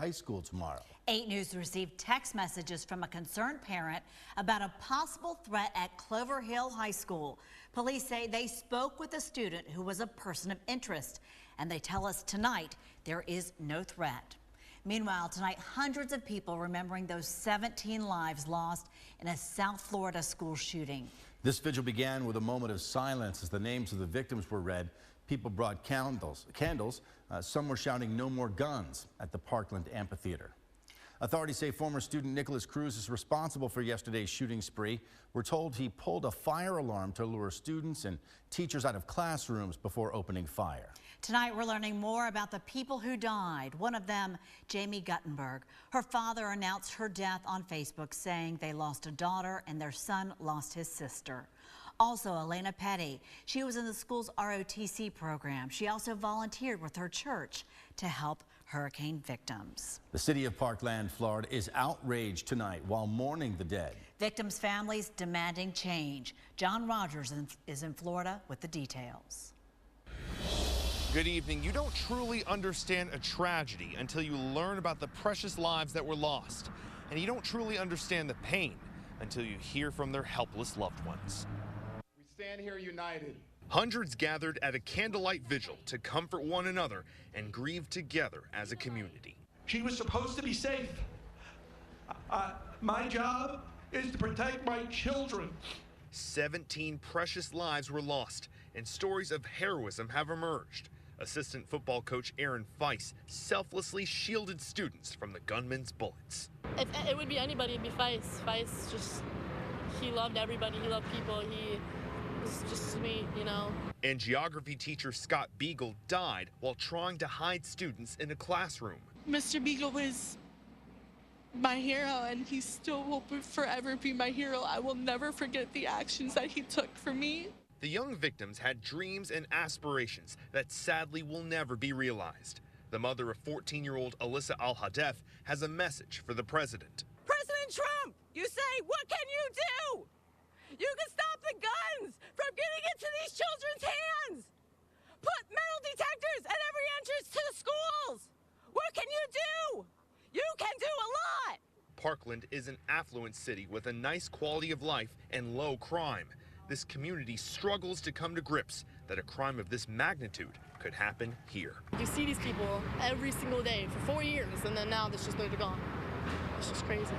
High School tomorrow. 8 News received text messages from a concerned parent about a possible threat at Clover Hill High School. Police say they spoke with a student who was a person of interest, and they tell us tonight there is no threat. Meanwhile, tonight, hundreds of people remembering those 17 lives lost in a South Florida school shooting. This vigil began with a moment of silence as the names of the victims were read. People brought candles. Some were shouting "No more guns" at the Parkland Amphitheater. Authorities say former student Nicholas Cruz is responsible for yesterday's shooting spree. We're told he pulled a fire alarm to lure students and teachers out of classrooms before opening fire. Tonight, we're learning more about the people who died. One of them, Jamie Guttenberg. Her father announced her death on Facebook, saying they lost a daughter and their son lost his sister. Also, Elena Petty. She was in the school's ROTC program. She also volunteered with her church to help hurricane victims. The city of Parkland, Florida is outraged tonight while mourning the dead. Victims' families demanding change. John Rogers is in Florida with the details. Good evening. You don't truly understand a tragedy until you learn about the precious lives that were lost. And you don't truly understand the pain until you hear from their helpless loved ones. We stand here united. Hundreds gathered at a candlelight vigil to comfort one another and grieve together as a community. She was supposed to be safe. My job is to protect my children. 17 precious lives were lost, and stories of heroism have emerged. Assistant football coach Aaron Feiss selflessly shielded students from the gunman's bullets. If it would be anybody, it'd be Feiss. Feiss just, he loved everybody. He loved people. He was just sweet, you know. And geography teacher Scott Beagle died while trying to hide students in a classroom. Mr. Beagle was my hero, and he still will forever be my hero. I will never forget the actions that he took for me. The young victims had dreams and aspirations that sadly will never be realized. The mother of 14-year-old Alyssa Al-Hadef has a message for the president. President Trump, you say, what can you do? You can stop the guns from getting into these children's hands. Put metal detectors at every entrance to the schools. What can you do? You can do a lot. Parkland is an affluent city with a nice quality of life and low crime. This community struggles to come to grips that a crime of this magnitude could happen here. You see these people every single day for 4 years, and then now they're gone. It's just crazy.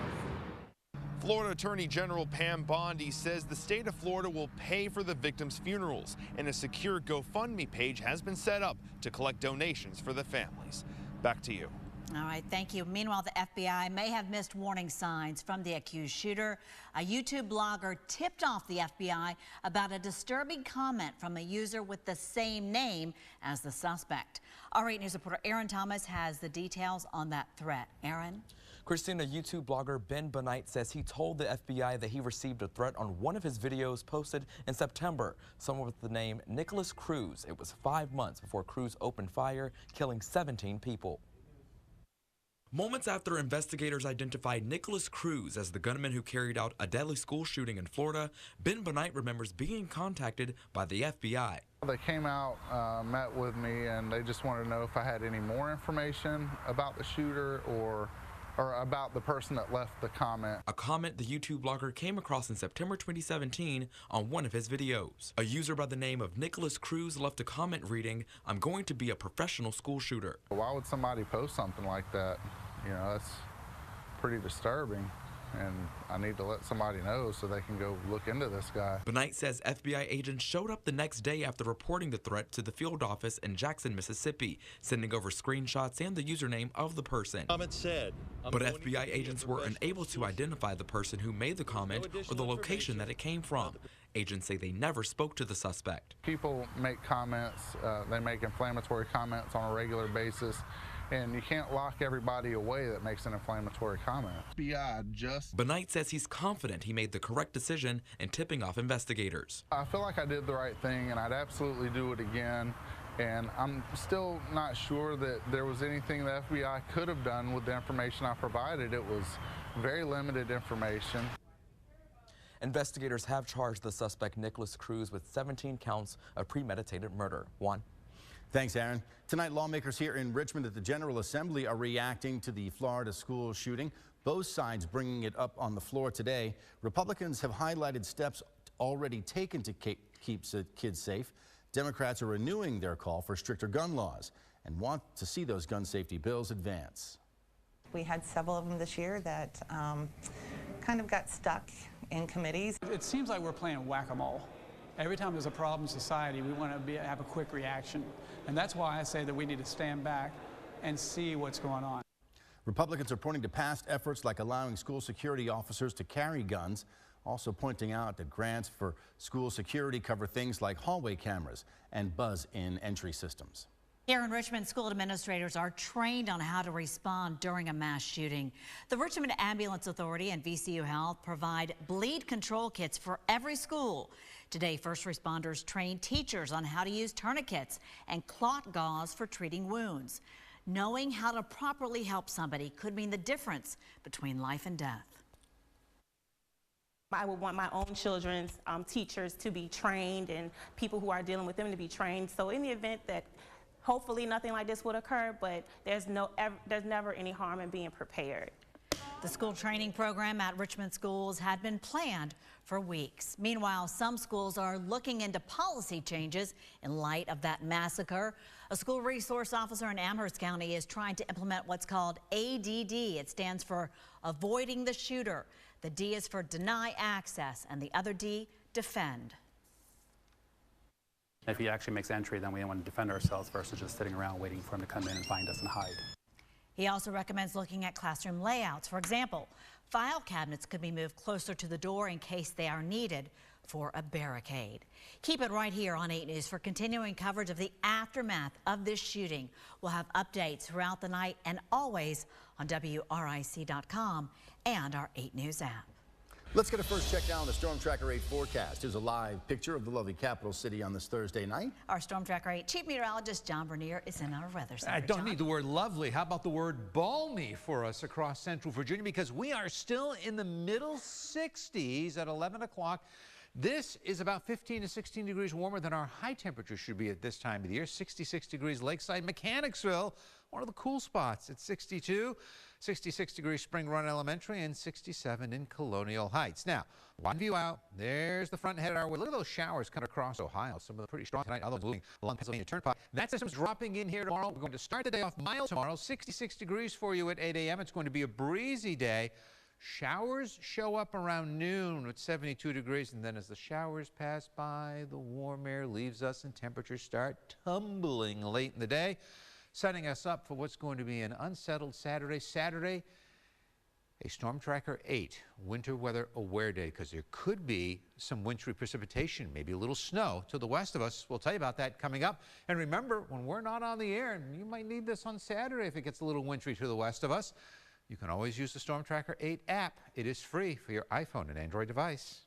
Florida Attorney General Pam Bondi says the state of Florida will pay for the victims' funerals, and a secure GoFundMe page has been set up to collect donations for the families. Back to you. All right, thank you. Meanwhile, the FBI may have missed warning signs from the accused shooter. A YouTube blogger tipped off the FBI about a disturbing comment from a user with the same name as the suspect. All right, News reporter Aaron Thomas has the details on that threat. Aaron? Christina, YouTube blogger Ben Benight says he told the FBI that he received a threat on one of his videos posted in September. Someone with the name Nicholas Cruz. It was 5 months before Cruz opened fire, killing 17 people. Moments after investigators identified Nicholas Cruz as the gunman who carried out a deadly school shooting in Florida, Ben Benight remembers being contacted by the FBI. They came out, met with me, and they just wanted to know if I had any more information about the shooter or about the person that left the comment. A comment the YouTube blogger came across in September 2017 on one of his videos. A user by the name of Nicholas Cruz left a comment reading, "I'm going to be a professional school shooter." Why would somebody post something like that? You know, that's pretty disturbing, and I need to let somebody know so they can go look into this guy. Benight says FBI agents showed up the next day after reporting the threat to the field office in Jackson, Mississippi, sending over screenshots and the username of the person. Comment said, but FBI agents were unable to identify the person who made the comment or the location that it came from. Agents say they never spoke to the suspect. People make comments, they make inflammatory comments on a regular basis, and you can't lock everybody away that makes an inflammatory comment. Benight says he's confident he made the correct decision in tipping off investigators. I feel like I did the right thing, and I'd absolutely do it again. And I'm still not sure that there was anything the FBI could have done with the information I provided. It was very limited information. Investigators have charged the suspect Nicholas Cruz with 17 counts of premeditated murder. Juan? Thanks, Aaron. Tonight, lawmakers here in Richmond at the General Assembly are reacting to the Florida school shooting. Both sides bringing it up on the floor today. Republicans have highlighted steps already taken to keep kids safe. Democrats are renewing their call for stricter gun laws and want to see those gun safety bills advance. We had several of them this year that kind of got stuck in committees. It seems like we're playing whack-a-mole. Every time there's a problem in society, we want to have a quick reaction. And that's why I say that we need to stand back and see what's going on. Republicans are pointing to past efforts like allowing school security officers to carry guns, also pointing out that grants for school security cover things like hallway cameras and buzz-in entry systems. Here in Richmond, school administrators are trained on how to respond during a mass shooting. The Richmond Ambulance Authority and VCU Health provide bleed control kits for every school. Today, first responders train teachers on how to use tourniquets and clot gauze for treating wounds. Knowing how to properly help somebody could mean the difference between life and death. I would want my own children's teachers to be trained and people who are dealing with them to be trained. So in the event that hopefully nothing like this would occur, but there's never any harm in being prepared. The school training program at Richmond schools had been planned for weeks. Meanwhile, some schools are looking into policy changes in light of that massacre. A school resource officer in Amherst County is trying to implement what's called ADD. It stands for avoiding the shooter. The D is for deny access, and the other D, defend. If he actually makes entry, then we want to defend ourselves versus just sitting around waiting for him to come in and find us and hide. He also recommends looking at classroom layouts. For example, file cabinets could be moved closer to the door in case they are needed for a barricade. Keep it right here on 8 News for continuing coverage of the aftermath of this shooting. We'll have updates throughout the night and always on WRIC.com and our 8 News app. Let's get a first check now on the Storm Tracker 8 forecast. Here's a live picture of the lovely capital city on this Thursday night. Our Storm Tracker 8 Chief Meteorologist John Bernier is in our weather center. I don't need the word lovely. How about the word balmy for us across central Virginia? Because we are still in the middle 60s at 11 o'clock. This is about 15 to 16 degrees warmer than our high temperature should be at this time of the year. 66 degrees Lakeside, Mechanicsville, one of the cool spots at 62. 66 degrees Spring Run Elementary and 67 in Colonial Heights. Now, one view out, there's the front headed our way. Look at those showers coming across Ohio. Some of them pretty strong tonight, others moving along Pennsylvania Turnpike. That system's dropping in here tomorrow. We're going to start the day off mild tomorrow. 66 degrees for you at 8 a.m. It's going to be a breezy day. Showers show up around noon with 72 degrees, and then as the showers pass by, the warm air leaves us and temperatures start tumbling late in the day, setting us up for what's going to be an unsettled Saturday. Saturday, a Storm Tracker 8 winter weather aware day, because there could be some wintry precipitation, maybe a little snow to the west of us. We'll tell you about that coming up. And remember, when we're not on the air, and you might need this on Saturday if it gets a little wintry to the west of us, you can always use the Storm Tracker 8 app. It is free for your iPhone and Android device.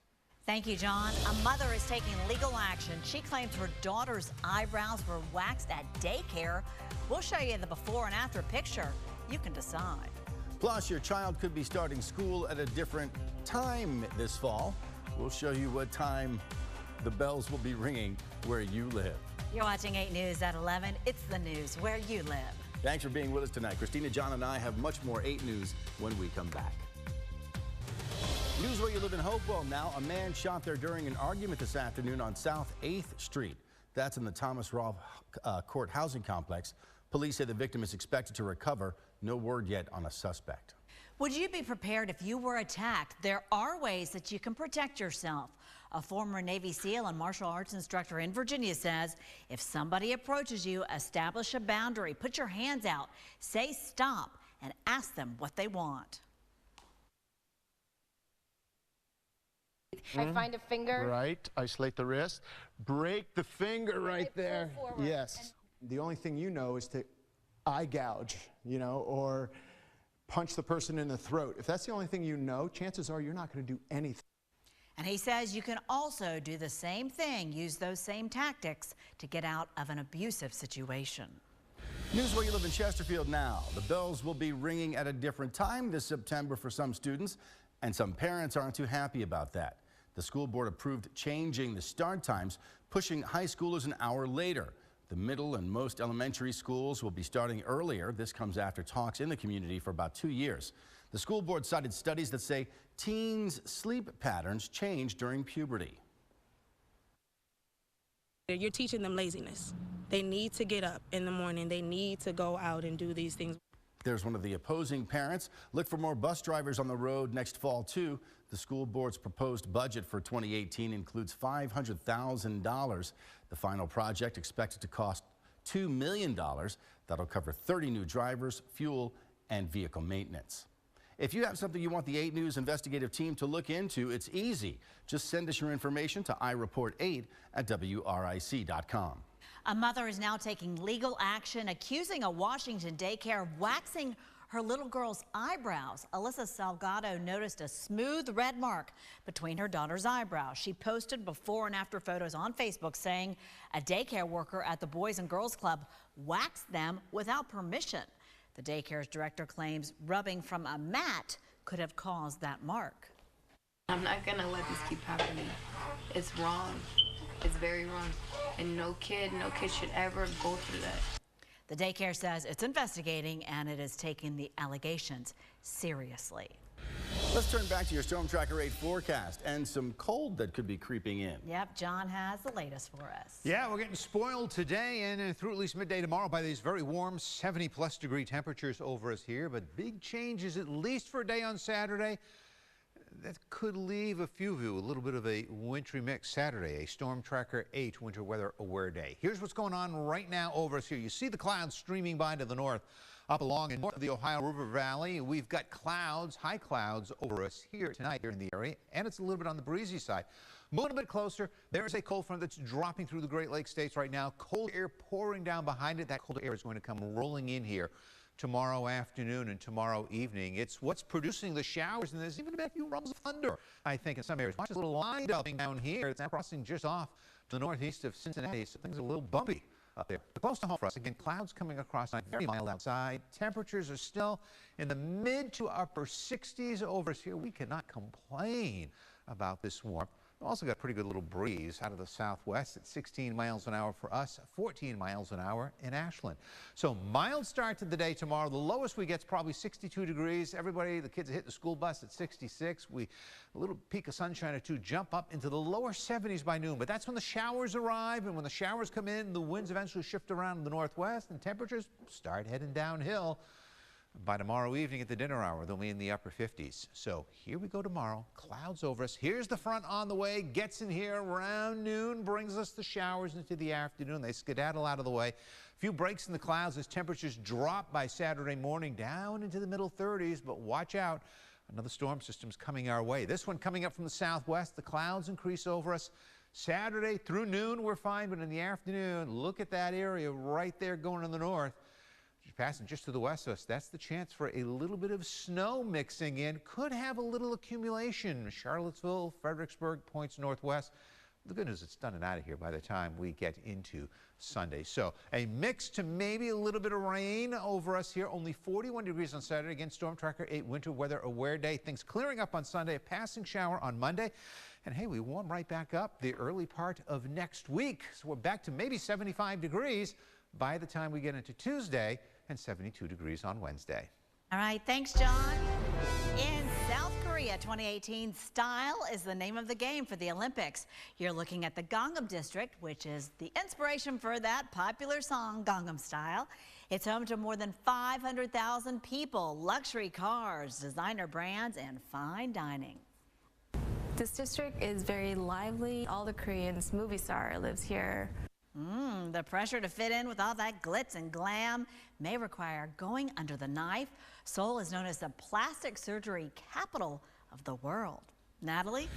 Thank you, John. A mother is taking legal action. She claims her daughter's eyebrows were waxed at daycare. We'll show you the before and after picture. You can decide. Plus, your child could be starting school at a different time this fall. We'll show you what time the bells will be ringing where you live. You're watching 8 News at 11. It's the news where you live. Thanks for being with us tonight. Christina, John, and I have much more 8 News when we come back. News where you live in Hopewell now. A man shot there during an argument this afternoon on South 8th Street. That's in the Thomas Rolfe Court housing complex. Police say the victim is expected to recover. No word yet on a suspect. Would you be prepared if you were attacked? There are ways that you can protect yourself. A former Navy SEAL and martial arts instructor in Virginia says if somebody approaches you, establish a boundary, put your hands out, say stop, and ask them what they want. I find a finger. Right, isolate the wrist, break the finger right there. Yes. The only thing you know is to eye gouge, or punch the person in the throat. If that's the only thing you know, chances are you're not going to do anything. And he says you can also do the same thing, use those same tactics to get out of an abusive situation. News where you live in Chesterfield now. The bells will be ringing at a different time this September for some students, and some parents aren't too happy about that. The school board approved changing the start times, pushing high schoolers an hour later. The middle and most elementary schools will be starting earlier. This comes after talks in the community for about 2 years. The school board cited studies that say teens' sleep patterns change during puberty. You're teaching them laziness. They need to get up in the morning. They need to go out and do these things. There's one of the opposing parents. Look for more bus drivers on the road next fall, too. The school board's proposed budget for 2018 includes $500,000. The final project expected to cost $2 million. That'll cover 30 new drivers, fuel, and vehicle maintenance. If you have something you want the 8 News investigative team to look into, it's easy. Just send us your information to ireport8@wric.com. A mother is now taking legal action, accusing a Washington daycare of waxing her little girl's eyebrows. Alyssa Salgado noticed a smooth red mark between her daughter's eyebrows. She posted before and after photos on Facebook saying a daycare worker at the Boys and Girls Club waxed them without permission. The daycare's director claims rubbing from a mat could have caused that mark. I'm not gonna let this keep happening. It's wrong. It's very wrong. And no kid should ever go through that. The daycare says it's investigating and it is taking the allegations seriously. Let's turn back to your Storm Tracker 8 forecast and some cold that could be creeping in. Yep, John has the latest for us. Yeah, we're getting spoiled today and through at least midday tomorrow by these very warm 70+ degree temperatures over us here, but big changes at least for a day on Saturday. That could leave a few of you a little bit of a wintry mix Saturday, a Storm Tracker 8 winter weather aware day. Here's what's going on right now over us here. You see the clouds streaming by to the north, up along and north of the Ohio River Valley. We've got clouds, high clouds over us here tonight here in the area, and it's a little bit on the breezy side. Moving a bit closer, there's a cold front that's dropping through the Great Lakes states right now. Cold air pouring down behind it. That cold air is going to come rolling in here tomorrow afternoon and tomorrow evening. It's what's producing the showers, and there's even a few rumbles of thunder, I think, in some areas. Watch this little line developing down here. It's now crossing just off to the northeast of Cincinnati, so things are a little bumpy up there. But close to home for us. Again, clouds coming across tonight, very mild outside. Temperatures are still in the mid to upper 60s over us here. We cannot complain about this warmth. We've also got a pretty good little breeze out of the southwest at 16 miles an hour for us, 14 miles an hour in Ashland. So mild start to the day tomorrow. The lowest we get is probably 62 degrees. Everybody, the kids hit the school bus at 66. A little peak of sunshine or two, jump up into the lower 70s by noon. But that's when the showers arrive, and when the showers come in, the winds eventually shift around in the northwest, and temperatures start heading downhill. By tomorrow evening at the dinner hour, they'll be in the upper 50s. So here we go tomorrow. Clouds over us. Here's the front on the way. Gets in here around noon. Brings us the showers into the afternoon. They skedaddle out of the way. A few breaks in the clouds as temperatures drop by Saturday morning down into the middle 30s. But watch out. Another storm system's coming our way. This one coming up from the southwest. The clouds increase over us. Saturday through noon, we're fine. But in the afternoon, look at that area right there going in the north. Passing just to the west of us, that's the chance for a little bit of snow mixing in. Could have a little accumulation. Charlottesville, Fredericksburg, points northwest. The good news, it's done and out of here by the time we get into Sunday. So a mix to maybe a little bit of rain over us here. Only 41 degrees on Saturday. Again, Storm Tracker 8 winter weather aware day. Things clearing up on Sunday. A passing shower on Monday. And hey, we warm right back up the early part of next week. So we're back to maybe 75 degrees by the time we get into Tuesday, and 72 degrees on Wednesday. All right, thanks, John. In South Korea 2018, style is the name of the game for the Olympics. You're looking at the Gangnam District, which is the inspiration for that popular song, Gangnam Style. It's home to more than 500,000 people, luxury cars, designer brands, and fine dining. This district is very lively. All the Koreans, movie star lives here. The pressure to fit in with all that glitz and glam may require going under the knife. Seoul is known as the plastic surgery capital of the world. Natalie?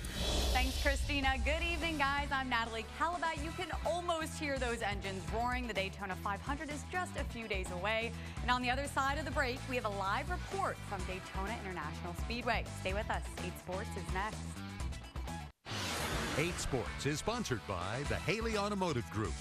Thanks, Christina. Good evening, guys. I'm Natalie Calabat. You can almost hear those engines roaring. The Daytona 500 is just a few days away. And on the other side of the break, we have a live report from Daytona International Speedway. Stay with us. 8 Sports is next. 8 Sports is sponsored by the Haley Automotive Group.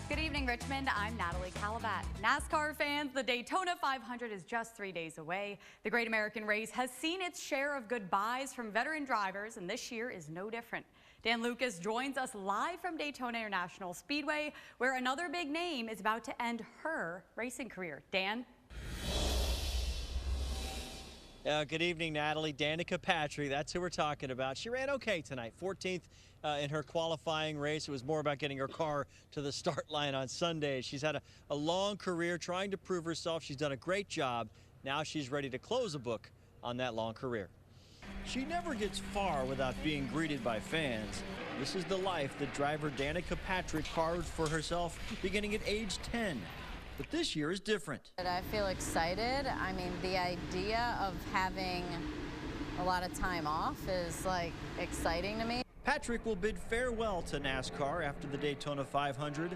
Good evening, Richmond. I'm Natalie Calabat. NASCAR fans, the Daytona 500 is just 3 days away. The Great American Race has seen its share of goodbyes from veteran drivers, and this year is no different. Dan Lucas joins us live from Daytona International Speedway, where another big name is about to end her racing career. Dan? Good evening, Natalie. Danica Patrick, that's who we're talking about. She ran okay tonight, 14th in her qualifying race. It was more about getting her car to the start line on Sunday. She's had a long career trying to prove herself. She's done a great job. Now she's ready to close a book on that long career. She never gets far without being greeted by fans. This is the life that driver Danica Patrick carved for herself beginning at age 10. But this year is different. I feel excited. I mean, the idea of having a lot of time off is like exciting to me. Patrick will bid farewell to NASCAR after the Daytona 500.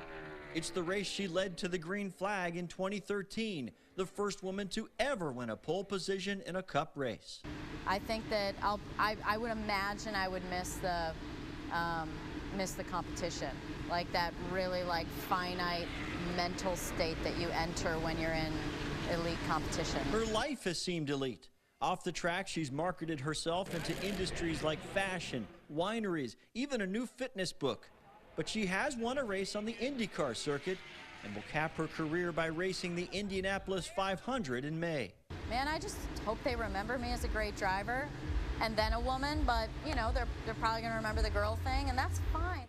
It's the race she led to the green flag in 2013, the first woman to ever win a pole position in a Cup race. I think that I would imagine I would miss the competition, like that really like finite mental state that you enter when you're in elite competition. Her life has seemed elite. Off the track, she's marketed herself into industries like fashion, wineries, even a new fitness book. But she has won a race on the IndyCar circuit and will cap her career by racing the Indianapolis 500 in May. Man, I just hope they remember me as a great driver and then a woman, but you know, they're probably gonna remember the girl thing, and that's fine.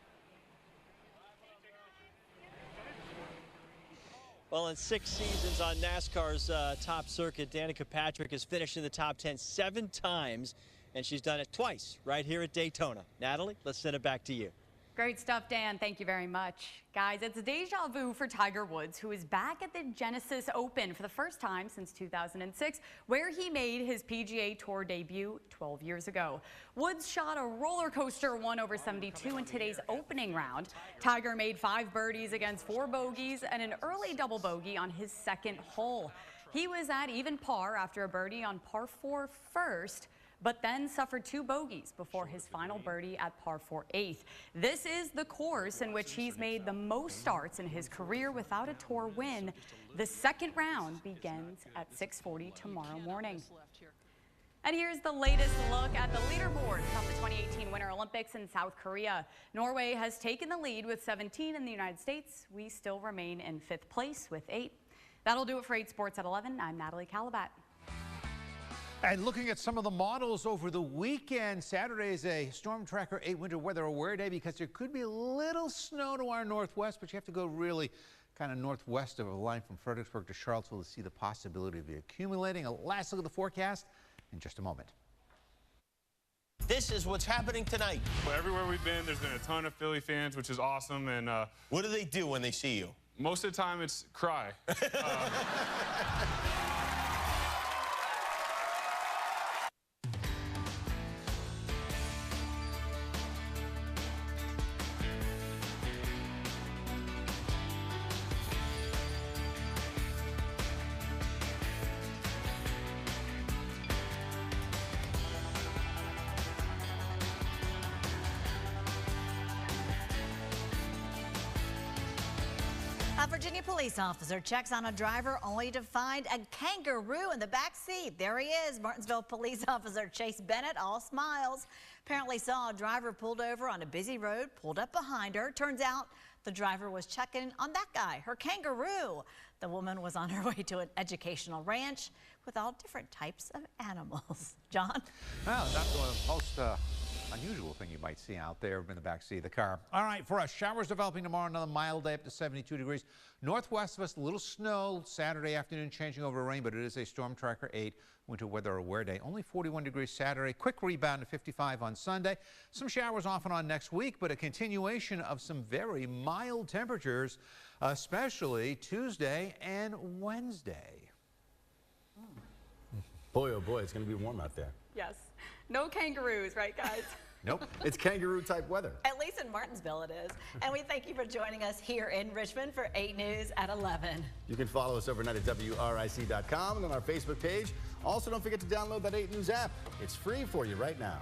Well, in 6 seasons on NASCAR's top circuit, Danica Patrick has finished in the top 10 7 times, and she's done it twice right here at Daytona. Natalie, let's send it back to you. Great stuff, Dan. Thank you very much. Guys, it's deja vu for Tiger Woods, who is back at the Genesis Open for the first time since 2006, where he made his PGA Tour debut 12 years ago. Woods shot a roller coaster 1/72 in today's opening round. Tiger made 5 birdies against 4 bogeys and an early double bogey on his second hole. He was at even par after a birdie on par 4 first, but then suffered 2 bogeys before his final birdie at par 4 8th. This is the course in which he's made the most starts in his career without a tour win. The second round begins at 6:40 tomorrow morning. And here's the latest look at the leaderboard from the 2018 Winter Olympics in South Korea. Norway has taken the lead with 17, and the United States, we still remain in 5th place with 8. That'll do it for 8 Sports at 11. I'm Natalie Calabat. And looking at some of the models over the weekend, Saturday is a Storm Tracker 8 winter weather aware day because there could be a little snow to our northwest, but you have to go really kind of northwest of a line from Fredericksburg to Charlottesville to see the possibility of it accumulating. A last look at the forecast in just a moment. This is what's happening tonight. Well, everywhere we've been, there's been a ton of Philly fans, which is awesome. And what do they do when they see you? Most of the time, it's cry. A Virginia police officer checks on a driver only to find a kangaroo in the back seat. There he is. Martinsville police officer Chase Bennett, all smiles, apparently saw a driver pulled over on a busy road, pulled up behind her. Turns out the driver was checking on that guy, her kangaroo. The woman was on her way to an educational ranch with all different types of animals. John? Well, that's the most unusual thing you might see out there in the backseat of the car. All right, for us, showers developing tomorrow, another mild day up to 72 degrees. Northwest of us, a little snow Saturday afternoon, changing over to rain, but it is a Storm Tracker 8 winter weather aware day. Only 41 degrees Saturday, quick rebound to 55 on Sunday. Some showers off and on next week, but a continuation of some very mild temperatures, especially Tuesday and Wednesday. Boy, oh boy, it's going to be warm out there. Yes. No kangaroos, right, guys? Nope. It's kangaroo type weather. At least in Martinsville it is. And we thank you for joining us here in Richmond for 8 News at 11. You can follow us overnight at WRIC.com and on our Facebook page. Also, don't forget to download that 8 News app. It's free for you right now.